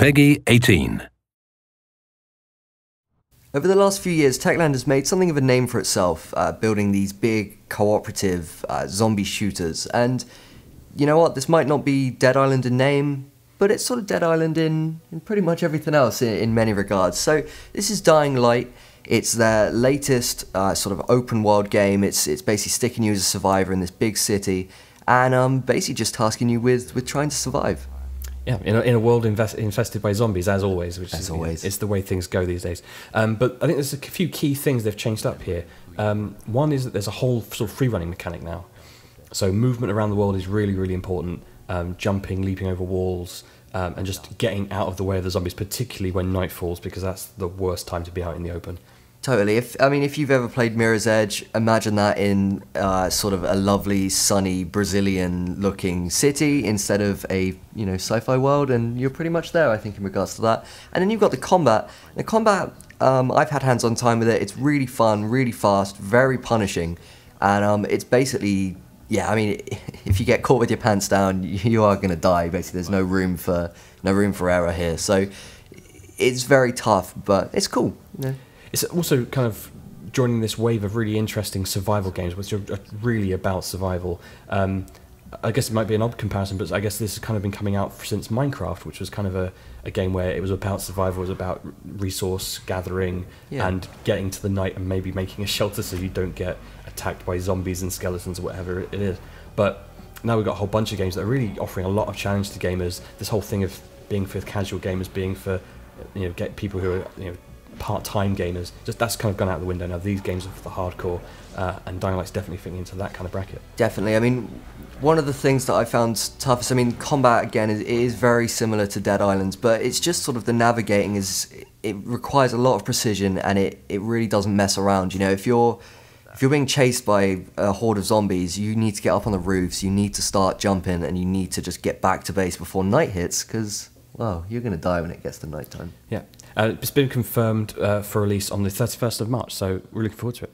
Peggy 18. Over the last few years, Techland has made something of a name for itself, building these big, cooperative zombie shooters. And you know what? This might not be Dead Island in name, but it's sort of Dead Island in pretty much everything else in many regards. So this is Dying Light. It's their latest sort of open world game. It's basically sticking you as a survivor in this big city, and basically just tasking you with trying to survive. Yeah, in a world infested by zombies, as always, which as always, it's the way things go these days. But I think there's a few key things they've changed up here. One is that there's a whole sort of free-running mechanic now. So movement around the world is really, really important. Jumping, leaping over walls, and just getting out of the way of the zombies, particularly when night falls, because that's the worst time to be out in the open. Totally. If you've ever played Mirror's Edge, imagine that in sort of a lovely, sunny, Brazilian-looking city instead of a sci-fi world, and you're pretty much there, I think, in regards to that. And then you've got the combat. The combat, I've had hands-on time with it. It's really fun, really fast, very punishing, and it's basically, yeah. I mean, if you get caught with your pants down, you are going to die. Basically, there's no room for error here. So it's very tough, but it's cool. It's also kind of joining this wave of really interesting survival games, which are really about survival. I guess it might be an odd comparison, but I guess this has kind of been coming out since Minecraft, which was kind of a game where it was about survival, it was about resource gathering and getting to the night and maybe making a shelter so you don't get attacked by zombies and skeletons or whatever it is. But now we've got a whole bunch of games that are really offering a lot of challenge to gamers. This whole thing of being for casual gamers, being for get people who are part-time gamers, that's kind of gone out the window now. These games are for the hardcore, and Dying Light's definitely fitting into that kind of bracket. Definitely. I mean, one of the things that I found toughest, combat again is very similar to Dead Island, but it's just sort of the navigating it requires a lot of precision, and it really doesn't mess around. If you're being chased by a horde of zombies, you need to get up on the roofs, you need to start jumping, and you need to just get back to base before night hits, because, well, you're going to die when it gets to night time. Yeah. It's been confirmed for release on the 31st of March, so we're looking forward to it.